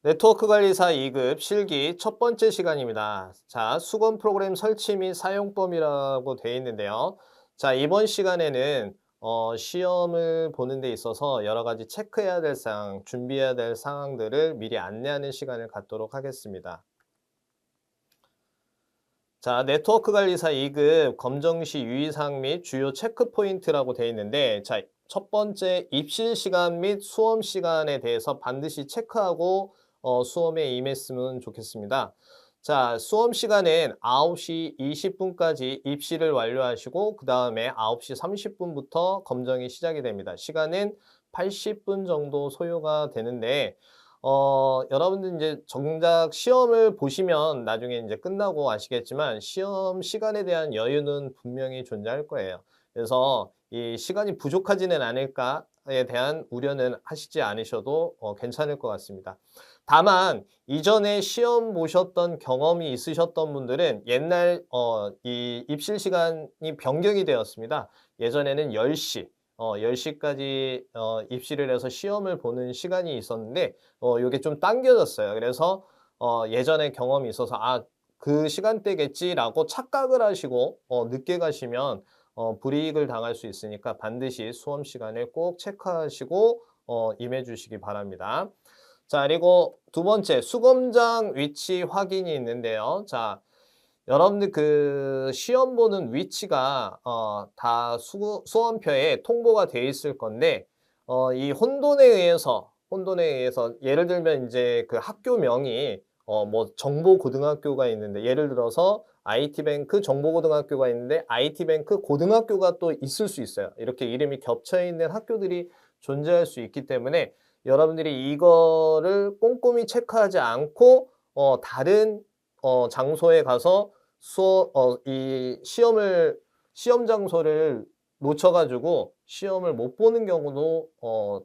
네트워크 관리사 2급 실기 첫 번째 시간입니다. 자, 수건 프로그램 설치 및 사용법이라고 되어 있는데요. 자, 이번 시간에는 시험을 보는 데 있어서 여러 가지 체크해야 될 사항, 준비해야 될 사항들을 미리 안내하는 시간을 갖도록 하겠습니다. 자, 네트워크 관리사 2급 검정 시 유의사항 및 주요 체크 포인트라고 되어 있는데, 자, 첫 번째 입실 시간 및 수험 시간에 대해서 반드시 체크하고 수험에 임했으면 좋겠습니다. 자, 수험 시간은 9시 20분까지 입실을 완료하시고 그 다음에 9시 30분부터 검정이 시작이 됩니다. 시간은 80분 정도 소요가 되는데 여러분들 이제 정작 시험을 보시면 나중에 이제 끝나고 아시겠지만 시험 시간에 대한 여유는 분명히 존재할 거예요. 그래서 이 '시간이 부족하지는 않을까.'에 대한 우려는 하시지 않으셔도 괜찮을 것 같습니다. 다만 이전에 시험 보셨던 경험이 있으셨던 분들은 옛날 이 입실 시간이 변경이 되었습니다. 예전에는 10시 10시까지 입시를 해서 시험을 보는 시간이 있었는데 요게 좀 당겨졌어요. 그래서 예전에 경험이 있어서 '아 그 시간대겠지.'라고 착각을 하시고 늦게 가시면 불이익을 당할 수 있으니까 반드시 수험 시간을 꼭 체크하시고 임해 주시기 바랍니다. 자, 그리고 두 번째 수검장 위치 확인이 있는데요. 자, 여러분들 그 시험 보는 위치가 다 수험표에 통보가 돼 있을 건데 이 혼돈에 의해서 예를 들면 이제 그 학교명이 뭐 정보고등학교가 있는데 예를 들어서 IT뱅크 정보고등학교가 있는데 IT뱅크 고등학교가 또 있을 수 있어요. 이렇게 이름이 겹쳐 있는 학교들이 존재할 수 있기 때문에 여러분들이 이거를 꼼꼼히 체크하지 않고 다른 장소에 가서 이 시험 장소를 놓쳐 가지고 시험을 못 보는 경우도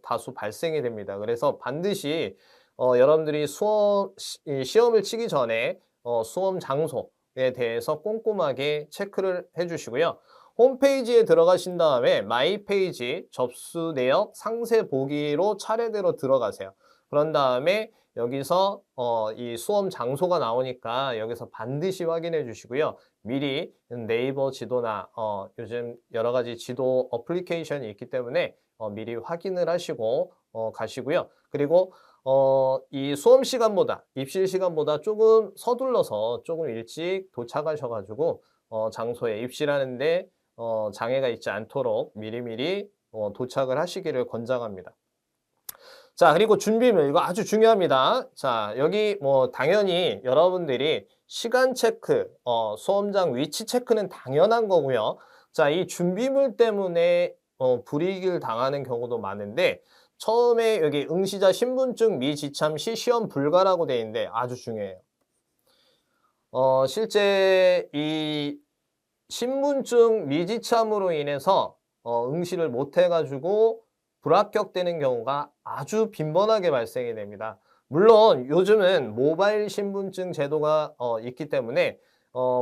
다수 발생이 됩니다. 그래서 반드시 여러분들이 이 시험을 치기 전에 수험 장소에 대해서 꼼꼼하게 체크를 해 주시고요. 홈페이지에 들어가신 다음에 마이 페이지, 접수 내역, 상세 보기로 차례대로 들어가세요. 그런 다음에 여기서 이 수험 장소가 나오니까 여기서 반드시 확인해 주시고요. 미리 네이버 지도나 요즘 여러 가지 지도 어플리케이션이 있기 때문에 미리 확인을 하시고 가시고요. 그리고 이 수험 시간보다 입실 시간보다 조금 서둘러서 조금 일찍 도착하셔 가지고 장소에 입실하는 데 장애가 있지 않도록 미리미리 도착을 하시기를 권장합니다. 자, 그리고 준비물 이거 아주 중요합니다. 자, 여기 뭐 당연히 여러분들이 시간 체크, 수험장 위치 체크는 당연한 거고요. 자, 이 준비물 때문에 불이익을 당하는 경우도 많은데 처음에 여기 응시자 신분증 미지참 시 시험 불가라고 돼 있는데 아주 중요해요. 실제 이 신분증 미지참으로 인해서 응시를 못 해 가지고 불합격되는 경우가 아주 빈번하게 발생이 됩니다. 물론 요즘은 모바일 신분증 제도가 있기 때문에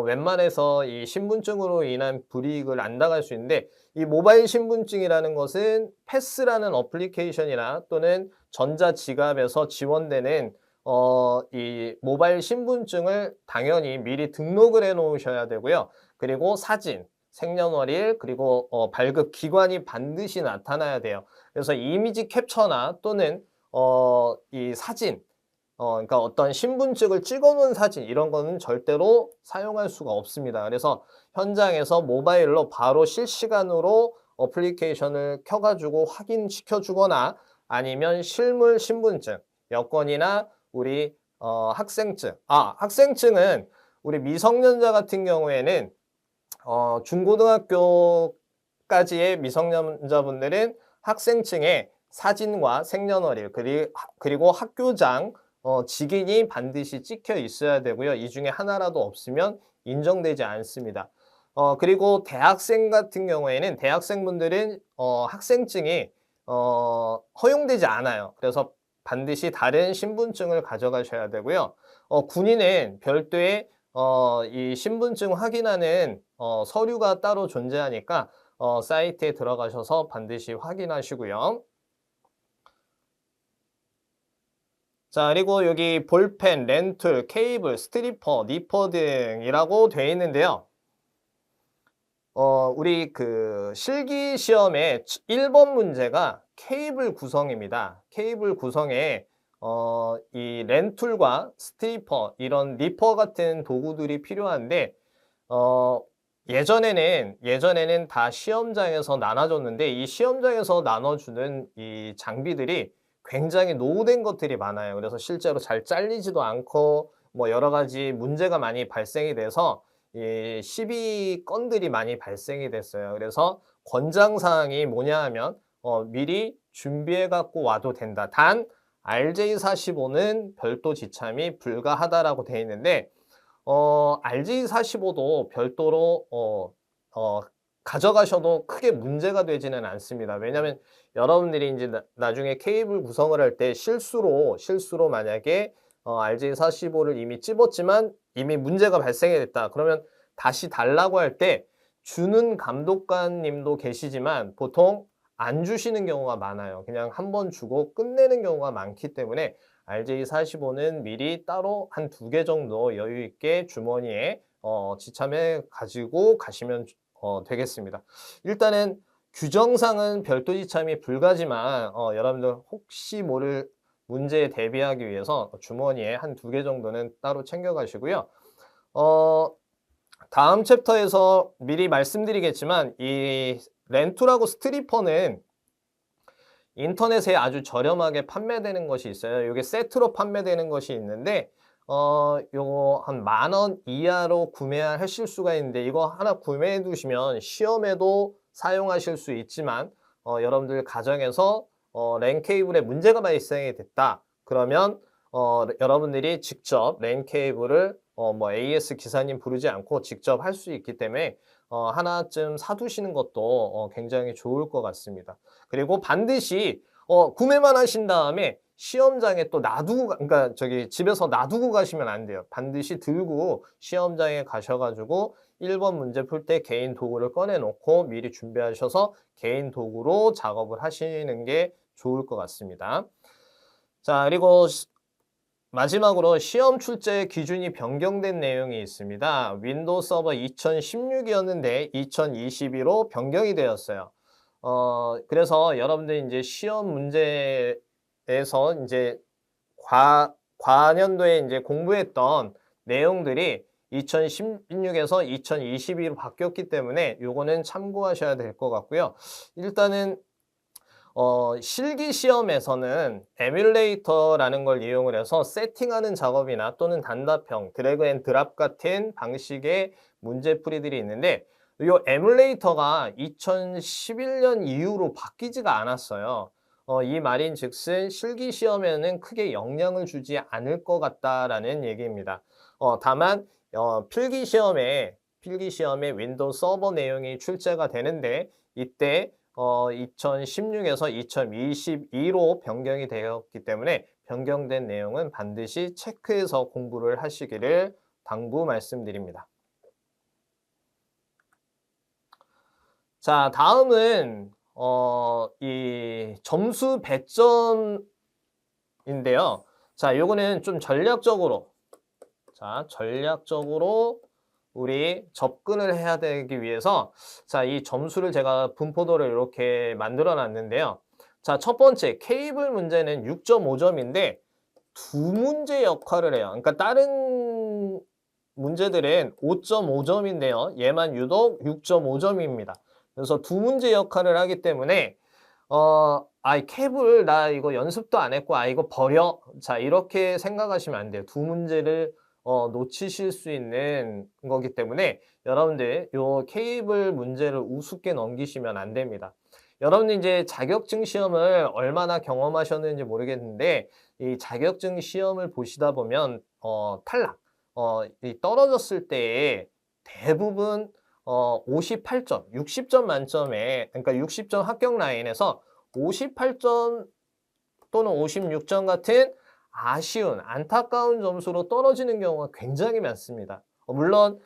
웬만해서 이 신분증으로 인한 불이익을 안 당할 수 있는데 이 모바일 신분증이라는 것은 패스라는 어플리케이션이나 또는 전자지갑에서 지원되는 이 모바일 신분증을 당연히 미리 등록을 해 놓으셔야 되고요. 그리고 사진, 생년월일, 그리고 발급 기관이 반드시 나타나야 돼요. 그래서 이미지 캡처나 또는 이 사진, 그러니까 어떤 신분증을 찍어 놓은 사진 이런 거는 절대로 사용할 수가 없습니다. 그래서 현장에서 모바일로 바로 실시간으로 어플리케이션을 켜 가지고 확인시켜 주거나 아니면 실물 신분증, 여권이나 우리 학생증. 학생증은 우리 미성년자 같은 경우에는 중고등학교까지의 미성년자분들은 학생증에 사진과 생년월일 그리고 학교장 직인이 반드시 찍혀 있어야 되고요. 이 중에 하나라도 없으면 인정되지 않습니다. 그리고 대학생 같은 경우에는 대학생분들은 학생증이 허용되지 않아요. 그래서 반드시 다른 신분증을 가져가셔야 되고요. 군인은 별도의 이 신분증 확인하는 서류가 따로 존재하니까 사이트에 들어가셔서 반드시 확인하시고요. 자, 그리고 여기 볼펜, 렌툴, 케이블, 스트리퍼, 니퍼 등이라고 되어 있는데요. 우리 그 실기 시험에 1번 문제가 케이블 구성입니다. 케이블 구성에 이 렌툴과 스트리퍼, 이런 니퍼 같은 도구들이 필요한데 어, 예전에는 다 시험장에서 나눠줬는데 이 시험장에서 나눠주는 이 장비들이 굉장히 노후된 것들이 많아요. 그래서 실제로 잘 잘리지도 않고 뭐 여러 가지 문제가 많이 발생이 돼서 이 시비 건들이 많이 발생이 됐어요. 그래서 권장 사항이 뭐냐 하면 미리 준비해 갖고 와도 된다. 단 RJ45는 별도 지참이 불가하다라고 되어 있는데 RJ45도 별도로 가져가셔도 크게 문제가 되지는 않습니다. 왜냐하면 여러분들이 이제 나중에 케이블 구성을 할 때 실수로 만약에 RJ45를 이미 찝었지만 이미 문제가 발생이 됐다. 그러면 다시 달라고 할 때 주는 감독관님도 계시지만 보통 안 주시는 경우가 많아요. 그냥 한 번 주고 끝내는 경우가 많기 때문에 RJ45는 미리 따로 한 2개 정도 여유 있게 주머니에 지참해 가지고 가시면 되겠습니다. 일단은 규정상은 별도 지참이 불가지만 여러분들 혹시 모를 문제에 대비하기 위해서 주머니에 한 2개 정도는 따로 챙겨 가시고요. 다음 챕터에서 미리 말씀드리겠지만 이 렌툴하고 스트리퍼는 인터넷에 아주 저렴하게 판매되는 것이 있어요. 이게 세트로 판매되는 것이 있는데 요거 한 10,000원 이하로 구매하실 수가 있는데 이거 하나 구매해 두시면 시험에도 사용하실 수 있지만 여러분들 가정에서 랜 케이블에 문제가 발생이 됐다. 그러면 여러분들이 직접 랜 케이블을 뭐 AS 기사님 부르지 않고 직접 할 수 있기 때문에 하나쯤 사두시는 것도 굉장히 좋을 것 같습니다. 그리고 반드시 구매만 하신 다음에 시험장에 또 놔두고 그러니까 저기 집에서 놔두고 가시면 안 돼요. 반드시 들고 시험장에 가셔가지고 1번 문제 풀 때 개인 도구를 꺼내 놓고 미리 준비하셔서 개인 도구로 작업을 하시는 게 좋을 것 같습니다. 자, 그리고 마지막으로 시험 출제 기준이 변경된 내용이 있습니다. 윈도우 서버 2016이었는데 2022로 변경이 되었어요. 그래서 여러분들 이제 시험 문제에서 이제 과년도에 이제 공부했던 내용들이 2016에서 2022로 바뀌었기 때문에 요거는 참고하셔야 될 것 같고요. 일단은 실기 시험에서는 에뮬레이터라는 걸 이용을 해서 세팅하는 작업이나 또는 단답형, 드래그 앤 드랍 같은 방식의 문제풀이들이 있는데 이 에뮬레이터가 2011년 이후로 바뀌지가 않았어요. 이 말인 즉슨 실기 시험에는 크게 영향을 주지 않을 것 같다라는 얘기입니다. 다만 필기 시험에 윈도우 서버 내용이 출제가 되는데 이때 2016에서 2022로 변경이 되었기 때문에 변경된 내용은 반드시 체크해서 공부를 하시기를 당부 말씀드립니다. 자, 다음은 이 점수 배점인데요. 자, 요거는 좀 전략적으로 우리 접근을 해야 되기 위해서 자, 이 점수를 제가 분포도를 이렇게 만들어 놨는데요. 자, 첫 번째 케이블 문제는 6.5점인데 두 문제 역할을 해요. 그러니까 다른 문제들은 5.5점인데요. 얘만 유독 6.5점입니다. 그래서 두 문제 역할을 하기 때문에 케이블 나 이거 연습도 안 했고 이거 버려. 자, 이렇게 생각하시면 안 돼요. 두 문제를 놓치실 수 있는 거기 때문에 여러분들 요 케이블 문제를 우습게 넘기시면 안 됩니다. 여러분들 이제 자격증 시험을 얼마나 경험하셨는지 모르겠는데 이 자격증 시험을 보시다 보면 탈락, 이 떨어졌을 때에 대부분 58점, 60점 만점에 그러니까 60점 합격 라인에서 58점 또는 56점 같은 아쉬운 안타까운 점수로 떨어지는 경우가 굉장히 많습니다. 물론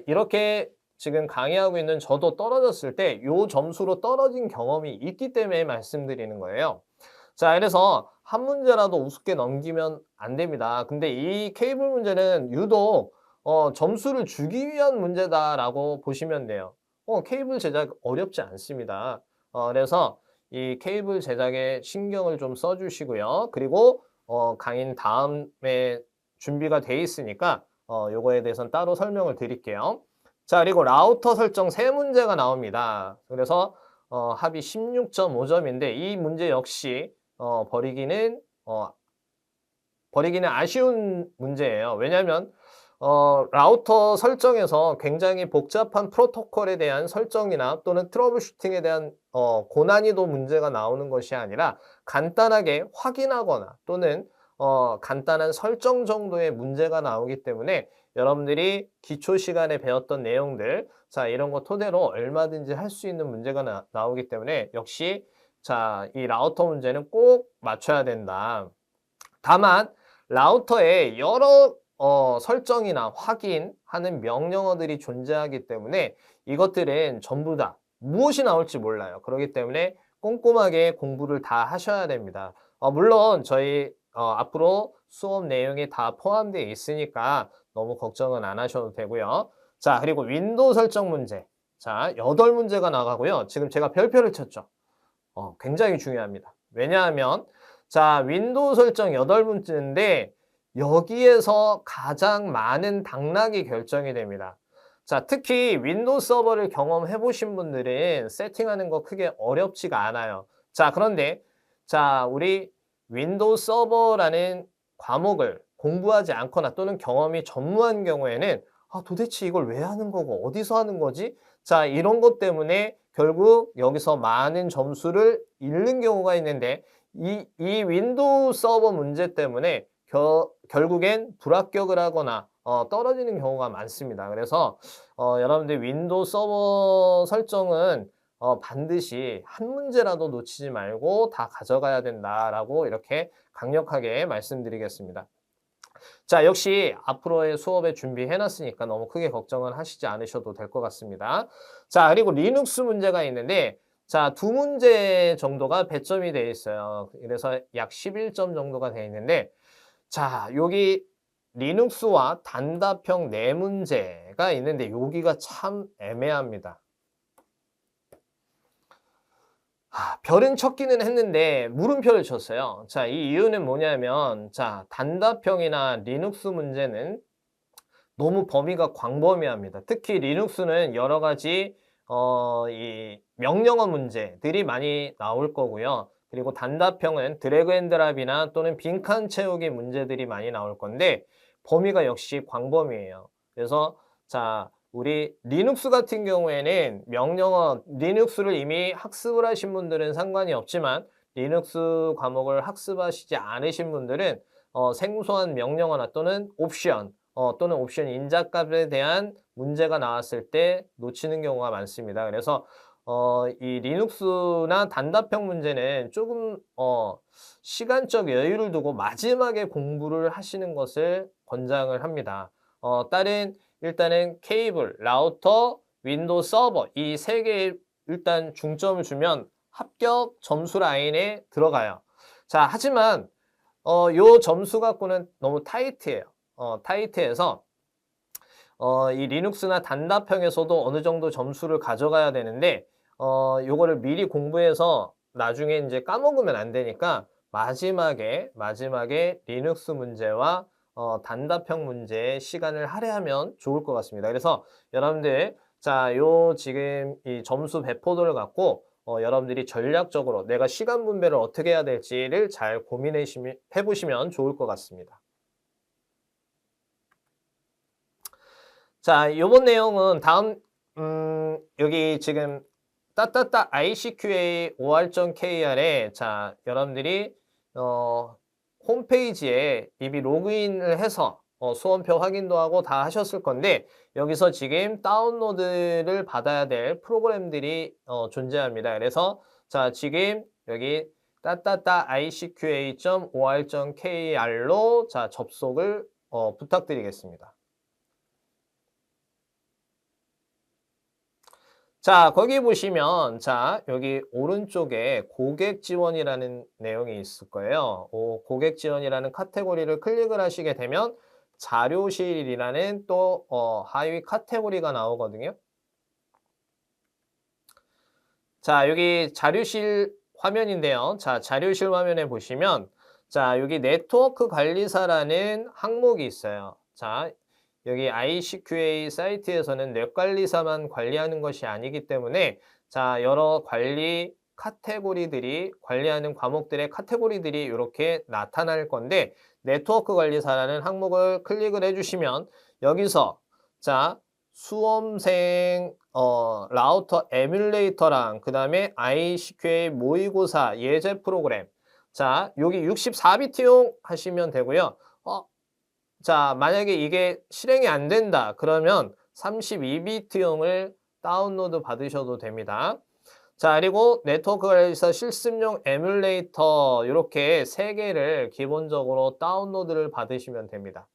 이렇게 지금 강의하고 있는 저도 떨어졌을 때 이 점수로 떨어진 경험이 있기 때문에 말씀드리는 거예요. 자, 그래서 한 문제라도 우습게 넘기면 안 됩니다. 근데 이 케이블 문제는 유독 점수를 주기 위한 문제다라고 보시면 돼요. 케이블 제작 어렵지 않습니다. 그래서 이 케이블 제작에 신경을 좀 써주시고요. 그리고 강의는 다음에 준비가 돼 있으니까 요거에 대해서는 따로 설명을 드릴게요. 자, 그리고 라우터 설정 세 문제가 나옵니다. 그래서 합이 16.5점인데 이 문제 역시 버리기는 아쉬운 문제예요. 왜냐하면 라우터 설정에서 굉장히 복잡한 프로토콜에 대한 설정이나 또는 트러블 슈팅에 대한 고난이도 문제가 나오는 것이 아니라 간단하게 확인하거나 또는 간단한 설정 정도의 문제가 나오기 때문에 여러분들이 기초 시간에 배웠던 내용들, 자, 이런 거 토대로 얼마든지 할 수 있는 문제가 나오기 때문에 역시 자, 이 라우터 문제는 꼭 맞춰야 된다. 다만 라우터에 여러 설정이나 확인하는 명령어들이 존재하기 때문에 이것들은 전부 다 무엇이 나올지 몰라요. 그렇기 때문에 꼼꼼하게 공부를 다 하셔야 됩니다. 물론 저희 앞으로 수업 내용이 다 포함되어 있으니까 너무 걱정은 안 하셔도 되고요. 자, 그리고 윈도우 설정 문제. 자, 8문제가 나가고요. 지금 제가 별표를 쳤죠. 굉장히 중요합니다. 왜냐하면 자, 윈도우 설정 8문제인데 여기에서 가장 많은 당락이 결정이 됩니다. 자, 특히 윈도우 서버를 경험해 보신 분들은 세팅하는 거 크게 어렵지가 않아요. 자, 그런데 자, 우리 윈도우 서버라는 과목을 공부하지 않거나 또는 경험이 전무한 경우에는 도대체 이걸 왜 하는 거고 어디서 하는 거지? 자, 이런 것 때문에 결국 여기서 많은 점수를 잃는 경우가 있는데 이 윈도우 서버 문제 때문에 결국엔 불합격을 하거나 떨어지는 경우가 많습니다. 그래서 여러분들 윈도우 서버 설정은 반드시 한 문제라도 놓치지 말고 다 가져가야 된다라고 이렇게 강력하게 말씀드리겠습니다. 자, 역시 앞으로의 수업에 준비해놨으니까 너무 크게 걱정은 하시지 않으셔도 될 것 같습니다. 자, 그리고 리눅스 문제가 있는데 자, 2문제 정도가 배점이 되어 있어요. 그래서 약 11점 정도가 되어 있는데 자, 여기 리눅스와 단답형 4문제가 있는데 여기가 참 애매합니다. 별은 쳤기는 했는데 물음표를 쳤어요. 자, 이 이유는 뭐냐면 자, 단답형이나 리눅스 문제는 너무 범위가 광범위합니다. 특히 리눅스는 여러 가지 이 명령어 문제들이 많이 나올 거고요. 그리고 단답형은 드래그 앤 드랍이나 또는 빈칸 채우기 문제들이 많이 나올 건데 범위가 역시 광범위해요. 그래서 자, 우리 리눅스 같은 경우에는 명령어, 리눅스를 이미 학습을 하신 분들은 상관이 없지만 리눅스 과목을 학습하시지 않으신 분들은 생소한 명령어나 또는 옵션, 또는 옵션 인자값에 대한 문제가 나왔을 때 놓치는 경우가 많습니다. 그래서 이 리눅스나 단답형 문제는 조금 시간적 여유를 두고 마지막에 공부를 하시는 것을 권장을 합니다. 다른 일단은 케이블, 라우터, 윈도우 서버 이 세 개에 일단 중점을 주면 합격 점수 라인에 들어가요. 자, 하지만 요 점수 갖고는 너무 타이트해요. 타이트해서 이 리눅스나 단답형에서도 어느 정도 점수를 가져가야 되는데 요거를 미리 공부해서 나중에 이제 까먹으면 안 되니까 마지막에 리눅스 문제와 단답형 문제에 시간을 할애하면 좋을 것 같습니다. 그래서 여러분들 자, 요 지금 이 점수 배포도를 갖고 여러분들이 전략적으로 내가 시간 분배를 어떻게 해야 될지를 잘 고민해 보시면 좋을 것 같습니다. 자, 요번 내용은 다음 여기 지금 따따따 ICQA OR.kr에 자, 여러분들이 홈페이지에 이미 로그인을 해서 수험표 확인도 하고 다 하셨을 건데 여기서 지금 다운로드를 받아야 될 프로그램들이 존재합니다. 그래서 자, 지금 여기 따따따 ICQA.or.kr로 자, 접속을 부탁드리겠습니다. 자, 거기 보시면, 자, 여기 오른쪽에 고객 지원이라는 내용이 있을 거예요. 고객 지원이라는 카테고리를 클릭을 하시게 되면 자료실이라는 또, 하위 카테고리가 나오거든요. 자, 여기 자료실 화면인데요. 자, 자료실 화면에 보시면, 자, 여기 네트워크 관리사라는 항목이 있어요. 자, 여기 ICQA 사이트에서는 웹 관리사만 관리하는 것이 아니기 때문에, 자, 여러 관리 카테고리들이, 관리하는 과목들의 카테고리들이 이렇게 나타날 건데, 네트워크 관리사라는 항목을 클릭을 해주시면, 여기서, 자, 수험생 라우터 에뮬레이터랑 그다음에 ICQA 모의고사 예제 프로그램. 자, 여기 64비트용 하시면 되고요. 자, 만약에 이게 실행이 안 된다. 그러면 32비트용을 다운로드 받으셔도 됩니다. 자, 그리고 네트워크 관리사 실습용 에뮬레이터 이렇게 3개를 기본적으로 다운로드를 받으시면 됩니다.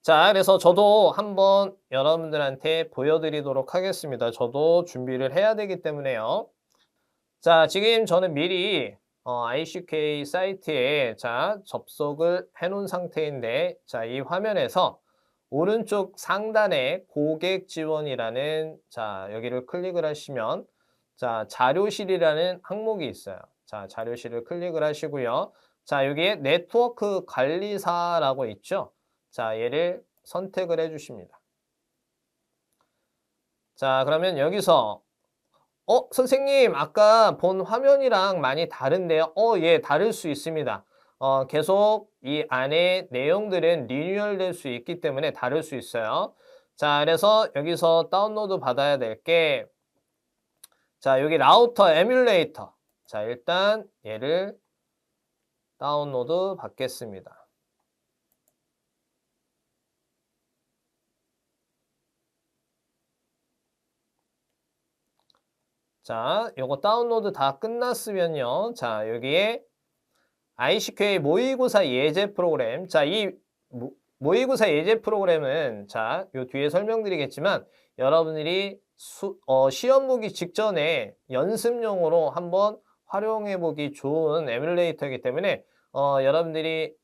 자, 그래서 저도 한번 여러분들한테 보여드리도록 하겠습니다. 저도 준비를 해야 되기 때문에요. 자, 지금 저는 미리 ICK 사이트에 자, 접속을 해놓은 상태인데, 자, 이 화면에서 오른쪽 상단에 고객 지원이라는 자, 여기를 클릭을 하시면 자, 자료실이라는 항목이 있어요. 자, 자료실을 클릭을 하시고요. 자, 여기에 네트워크 관리사라고 있죠. 자, 얘를 선택을 해 주십니다. 자, 그러면 여기서 선생님 아까 본 화면이랑 많이 다른데요? 예, 다를 수 있습니다. 계속 이 안에 내용들은 리뉴얼 될 수 있기 때문에 다를 수 있어요. 자, 그래서 여기서 다운로드 받아야 될 게, 자, 여기 라우터 에뮬레이터. 자, 일단 얘를 다운로드 받겠습니다. 자, 요거 다운로드 다 끝났으면요. 자, 여기에 ICQA 모의고사 예제 프로그램. 자, 이 모의고사 예제 프로그램은 자, 요 뒤에 설명드리겠지만 여러분들이 시험 보기 직전에 연습용으로 한번 활용해 보기 좋은 에뮬레이터이기 때문에 여러분들이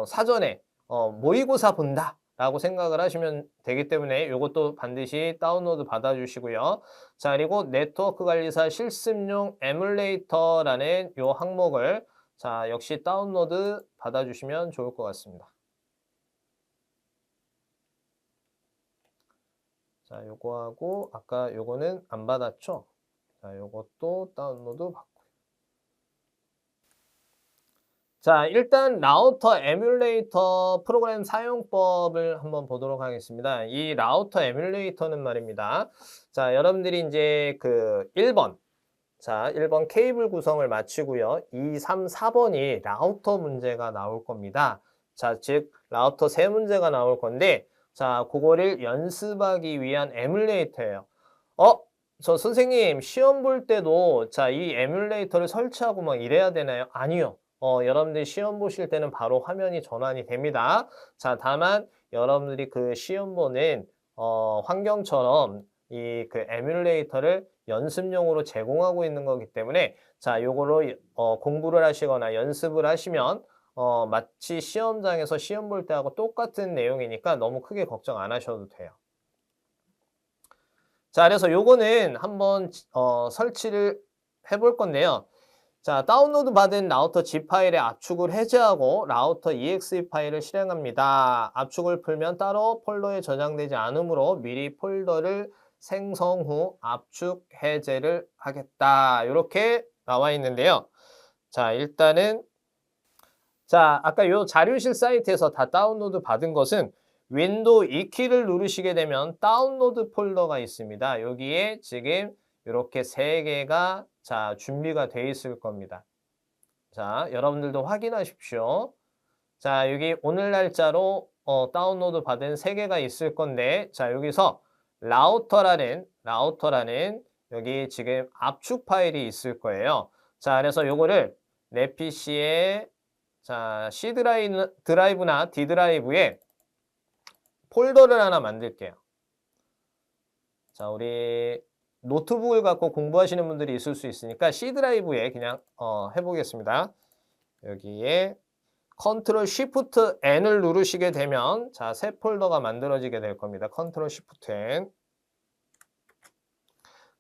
사전에 모의고사 본다 라고 생각을 하시면 되기 때문에 이것도 반드시 다운로드 받아주시고요. 자, 그리고 네트워크 관리사 실습용 에뮬레이터라는 이 항목을 자, 역시 다운로드 받아주시면 좋을 것 같습니다. 자, 요거하고 아까 요거는 안 받았죠? 자, 요것도 다운로드 받고. 자, 일단 라우터 에뮬레이터 프로그램 사용법을 한번 보도록 하겠습니다. 이 라우터 에뮬레이터는 말입니다. 자, 여러분들이 이제 그 1번. 자, 1번 케이블 구성을 마치고요. 2, 3, 4번이 라우터 문제가 나올 겁니다. 자, 즉 라우터 3문제가 나올 건데 자, 그거를 연습하기 위한 에뮬레이터예요. 저 선생님 시험 볼 때도 자, 이 에뮬레이터를 설치하고 막 이래야 되나요? 아니요. 여러분들이 시험 보실 때는 바로 화면이 전환이 됩니다. 자, 다만 여러분들이 그 시험 보는 환경처럼 이 그 에뮬레이터를 연습용으로 제공하고 있는 거기 때문에 자, 요거로 공부를 하시거나 연습을 하시면 마치 시험장에서 시험 볼 때하고 똑같은 내용이니까 너무 크게 걱정 안 하셔도 돼요. 자, 그래서 요거는 한번 설치를 해볼 건데요. 자, 다운로드 받은 라우터 G 파일의 압축을 해제하고 라우터 EXE 파일을 실행합니다. 압축을 풀면 따로 폴더에 저장되지 않으므로 미리 폴더를 생성 후 압축 해제를 하겠다. 이렇게 나와 있는데요. 자, 일단은 자, 아까 요 자료실 사이트에서 다 다운로드 받은 것은 윈도우 2키를 누르시게 되면 다운로드 폴더가 있습니다. 여기에 지금 이렇게 3개가 자, 준비가 돼 있을 겁니다. 자, 여러분들도 확인하십시오. 자, 여기 오늘 날짜로 다운로드 받은 3개가 있을 건데 자, 여기서 라우터라는 여기 지금 압축 파일이 있을 거예요. 자, 그래서 요거를 내 PC에 자, C 드라이브나 D 드라이브에 폴더를 하나 만들게요. 자, 우리 노트북을 갖고 공부하시는 분들이 있을 수 있으니까 C 드라이브에 그냥 해보겠습니다. 여기에 컨트롤 쉬프트 N을 누르시게 되면 자, 새 폴더가 만들어지게 될 겁니다. 컨트롤 쉬프트 N.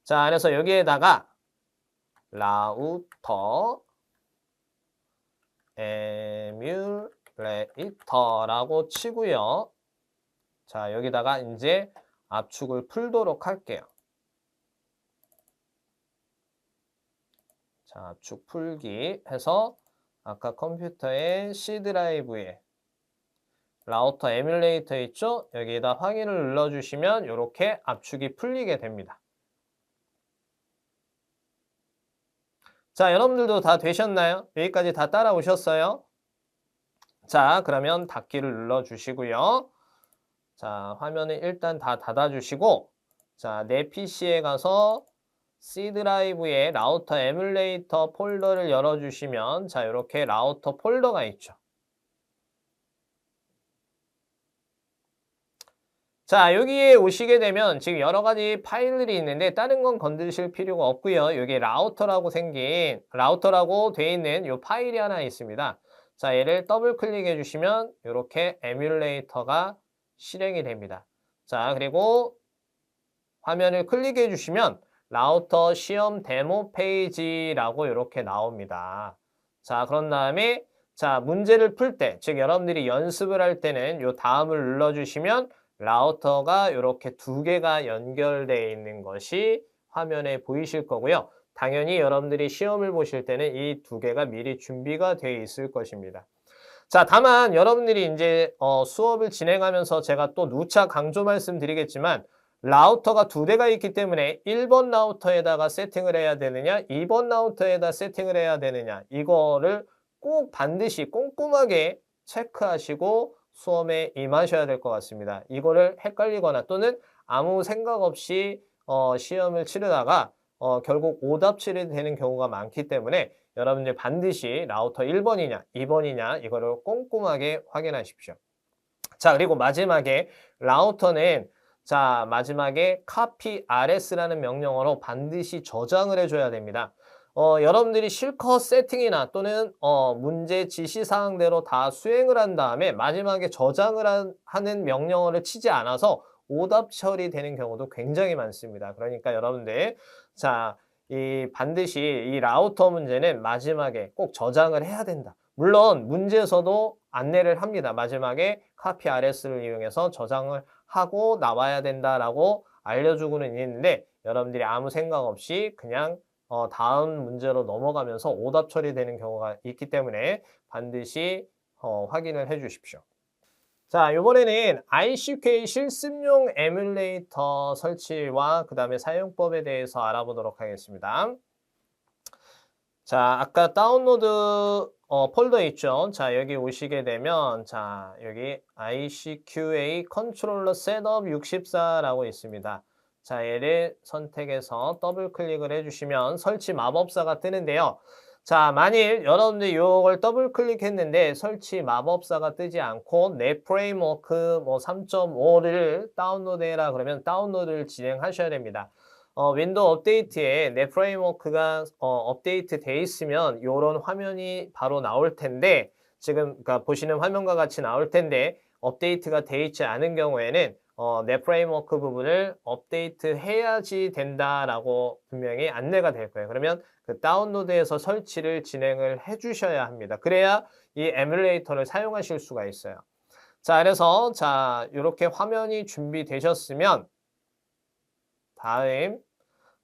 자, 그래서 여기에다가 라우터 에뮬레이터라고 치고요. 자, 여기다가 이제 압축을 풀도록 할게요. 자, 압축 풀기 해서 아까 컴퓨터의 C 드라이브에 라우터 에뮬레이터 있죠? 여기에다 확인을 눌러주시면 이렇게 압축이 풀리게 됩니다. 자, 여러분들도 다 되셨나요? 여기까지 다 따라오셨어요? 자, 그러면 닫기를 눌러주시고요. 자, 화면을 일단 다 닫아주시고 자, 내 PC에 가서 C 드라이브에 라우터 에뮬레이터 폴더를 열어주시면 자, 이렇게 라우터 폴더가 있죠. 자, 여기에 오시게 되면 지금 여러 가지 파일들이 있는데 다른 건 건드실 필요가 없고요. 여기 라우터라고 돼 있는 이 파일이 하나 있습니다. 자, 얘를 더블 클릭해 주시면 이렇게 에뮬레이터가 실행이 됩니다. 자, 그리고 화면을 클릭해 주시면 라우터 시험 데모 페이지라고 이렇게 나옵니다. 자, 그런 다음에 자, 문제를 풀 때, 즉 여러분들이 연습을 할 때는 요 다음을 눌러주시면 라우터가 이렇게 두 개가 연결되어 있는 것이 화면에 보이실 거고요. 당연히 여러분들이 시험을 보실 때는 이 두 개가 미리 준비가 되어 있을 것입니다. 자, 다만 여러분들이 이제 수업을 진행하면서 제가 또 누차 강조 말씀드리겠지만 라우터가 두 대가 있기 때문에 1번 라우터에다가 세팅을 해야 되느냐, 2번 라우터에다 세팅을 해야 되느냐, 이거를 꼭 반드시 꼼꼼하게 체크하시고 수업에 임하셔야 될 것 같습니다. 이거를 헷갈리거나 또는 아무 생각 없이 시험을 치르다가 결국 오답칠이 되는 경우가 많기 때문에 여러분들 반드시 라우터 1번이냐, 2번이냐 이거를 꼼꼼하게 확인하십시오. 자, 그리고 마지막에 라우터는 자, 마지막에 copy rs라는 명령어로 반드시 저장을 해줘야 됩니다. 여러분들이 실컷 세팅이나 또는 문제 지시사항대로 다 수행을 한 다음에 마지막에 저장을 하는 명령어를 치지 않아서 오답 처리되는 경우도 굉장히 많습니다. 그러니까 여러분들 자, 반드시 이 라우터 문제는 마지막에 꼭 저장을 해야 된다. 물론 문제에서도 안내를 합니다. 마지막에 copy rs를 이용해서 저장을 하고 나와야 된다라고 알려주고는 있는데 여러분들이 아무 생각 없이 그냥 다음 문제로 넘어가면서 오답 처리되는 경우가 있기 때문에 반드시 확인을 해 주십시오. 자, 이번에는 ICQA 실습용 에뮬레이터 설치와 그 다음에 사용법에 대해서 알아보도록 하겠습니다. 자, 아까 다운로드 폴더 있죠? 자, 여기 오시게 되면 자, 여기 ICQA 컨트롤러 셋업 64라고 있습니다. 자, 얘를 선택해서 더블 클릭을 해주시면 설치 마법사가 뜨는데요. 자, 만일 여러분들이 이걸 더블 클릭했는데 설치 마법사가 뜨지 않고 내 프레임워크 뭐 3.5를 다운로드해라 그러면 다운로드를 진행하셔야 됩니다. 윈도우 업데이트에 내 프레임워크가 업데이트 돼 있으면 이런 화면이 바로 나올 텐데 지금 그러니까 보시는 화면과 같이 나올 텐데 업데이트가 돼 있지 않은 경우에는 내 프레임워크 부분을 업데이트 해야지 된다라고 분명히 안내가 될 거예요. 그러면 그 다운로드해서 설치를 진행을 해 주셔야 합니다. 그래야 이 에뮬레이터를 사용하실 수가 있어요. 자, 그래서 자, 이렇게 화면이 준비되셨으면 다음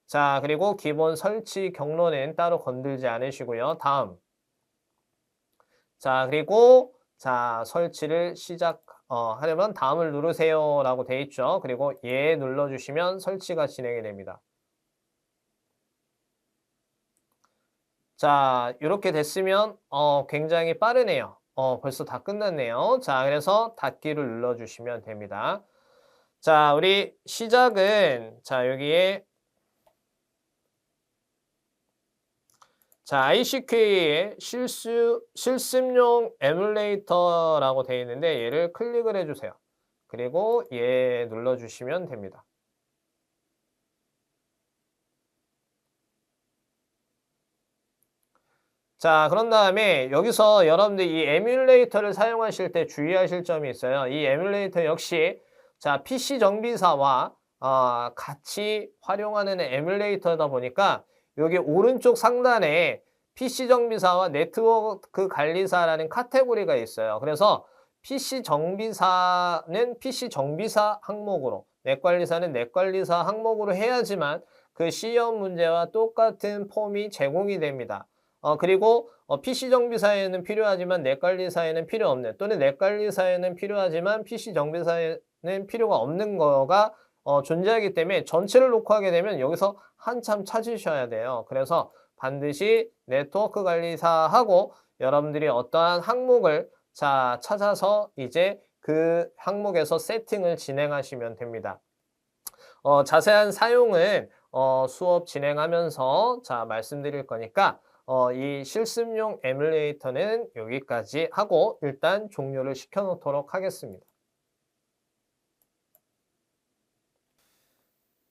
자, 그리고 기본 설치 경로는 따로 건들지 않으시고요. 다음 자, 그리고 자, 설치를 하려면 다음을 누르세요 라고 돼 있죠. 그리고 예 눌러주시면 설치가 진행이 됩니다. 자, 이렇게 됐으면 굉장히 빠르네요. 벌써 다 끝났네요. 자, 그래서 닫기를 눌러주시면 됩니다. 자, 우리 시작은 자, 여기에 자, ICQA의 실습용 에뮬레이터라고 되어 있는데 얘를 클릭을 해주세요. 그리고 예 눌러주시면 됩니다. 자, 그런 다음에 여기서 여러분들 이 에뮬레이터를 사용하실 때 주의하실 점이 있어요. 이 에뮬레이터 역시 자, PC 정비사와 같이 활용하는 에뮬레이터다 보니까 여기 오른쪽 상단에 PC 정비사와 네트워크 관리사라는 카테고리가 있어요. 그래서 PC 정비사는 PC 정비사 항목으로, 넷관리사는 넷관리사 항목으로 해야지만 그 시험 문제와 똑같은 폼이 제공이 됩니다. 그리고 PC 정비사에는 필요하지만 넷관리사에는 필요 없는, 또는 넷관리사에는 필요하지만 PC 정비사에는 필요가 없는 거가 존재하기 때문에 전체를 놓고 하게 되면 여기서 한참 찾으셔야 돼요. 그래서 반드시 네트워크 관리사하고 여러분들이 어떠한 항목을 찾아서 이제 그 항목에서 세팅을 진행하시면 됩니다. 자세한 사용은 수업 진행하면서 말씀드릴 거니까 이 실습용 에뮬레이터는 여기까지 하고 일단 종료를 시켜 놓도록 하겠습니다.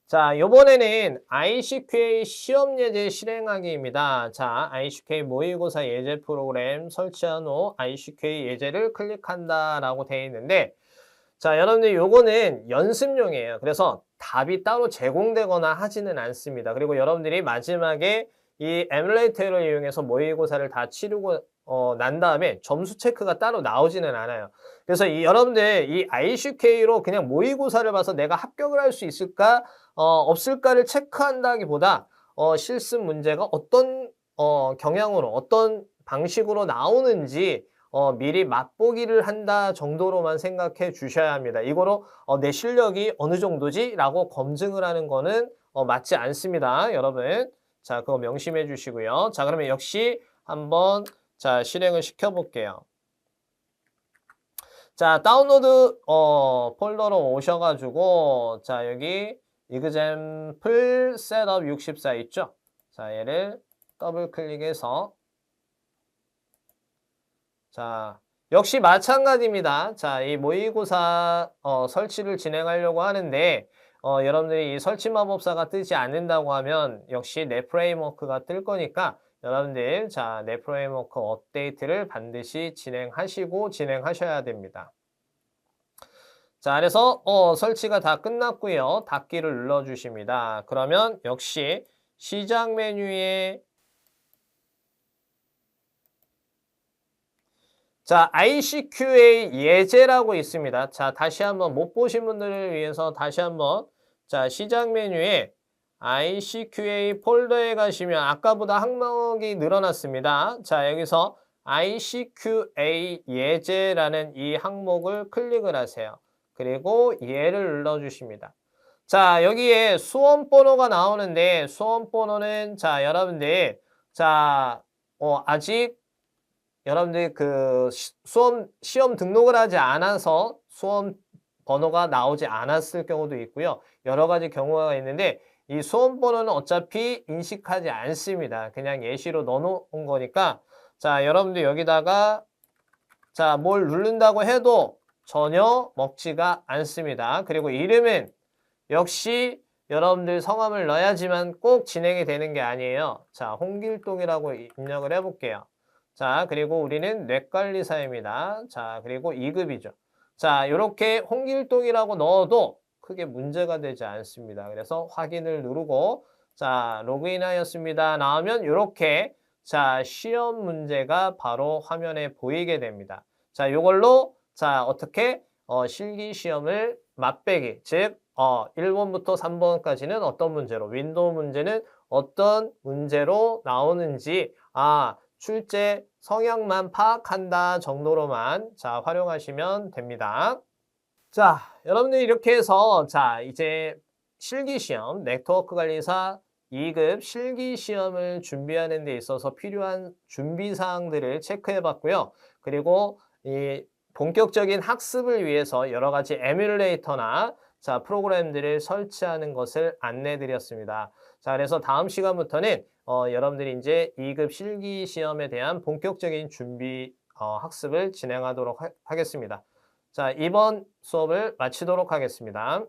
자, 요번에는 ICQA 시험 예제 실행하기입니다. 자, ICQA 모의고사 예제 프로그램 설치한 후 ICQA 예제를 클릭한다라고 되어 있는데, 자, 여러분들 요거는 연습용이에요. 그래서 답이 따로 제공되거나 하지는 않습니다. 그리고 여러분들이 마지막에 이 에뮬레이터를 이용해서 모의고사를 다 치르고 난 다음에 점수 체크가 따로 나오지는 않아요. 그래서 여러분들 이 ICQA로 그냥 모의고사를 봐서 내가 합격을 할 수 있을까 없을까를 체크한다기보다 실습 문제가 어떤 경향으로 어떤 방식으로 나오는지 미리 맛보기를 한다 정도로만 생각해 주셔야 합니다. 이거로 내 실력이 어느 정도지? 라고 검증을 하는 거는 맞지 않습니다. 여러분. 자, 그거 명심해 주시고요. 자, 그러면 역시 한번 실행을 시켜 볼게요. 자, 다운로드 폴더로 오셔가지고 여기 example setup 64 있죠? 자, 얘를 더블 클릭해서 역시 마찬가지입니다. 이 모의고사 설치를 진행하려고 하는데 여러분들이 이 설치 마법사가 뜨지 않는다고 하면 역시 넷프레임워크가 뜰 거니까 여러분들 넷프레임워크 업데이트를 반드시 진행하셔야 됩니다. 자, 그래서 설치가 다 끝났고요. 닫기를 눌러주십니다. 그러면 역시 시작 메뉴에 ICQA 예제라고 있습니다. 다시 한번 못 보신 분들을 위해서 다시 한번 시작 메뉴에 ICQA 폴더에 가시면 아까보다 항목이 늘어났습니다. 여기서 ICQA 예제라는 이 항목을 클릭을 하세요. 그리고 얘를 눌러주십니다. 여기에 수험 번호가 나오는데 수험 번호는 여러분들 아직 여러분들 그 시험 등록을 하지 않아서 수험 번호가 나오지 않았을 경우도 있고요. 여러 가지 경우가 있는데 이 수험 번호는 어차피 인식하지 않습니다. 그냥 예시로 넣어놓은 거니까 여러분들 여기다가 뭘 누른다고 해도 전혀 먹지가 않습니다. 그리고 이름은 역시 여러분들 성함을 넣어야지만 꼭 진행이 되는 게 아니에요. 홍길동이라고 입력을 해볼게요. 그리고 우리는 넷관리사입니다. 그리고 2급이죠. 이렇게 홍길동이라고 넣어도 크게 문제가 되지 않습니다. 그래서 확인을 누르고 로그인 하였습니다. 나오면 이렇게 시험 문제가 바로 화면에 보이게 됩니다. 이걸로 어떻게 실기시험을 맛배기, 즉 1번부터 3번까지는 어떤 문제로, 윈도우 문제는 어떤 문제로 나오는지 출제 성향만 파악한다 정도로만 활용하시면 됩니다. 여러분들 이렇게 해서 이제 실기시험, 네트워크 관리사 2급 실기시험을 준비하는 데 있어서 필요한 준비사항들을 체크해 봤고요. 그리고 이 본격적인 학습을 위해서 여러 가지 에뮬레이터나 프로그램들을 설치하는 것을 안내 드렸습니다. 그래서 다음 시간부터는 여러분들이 이제 2급 실기시험에 대한 본격적인 준비 학습을 진행하도록 하겠습니다. 이번 수업을 마치도록 하겠습니다.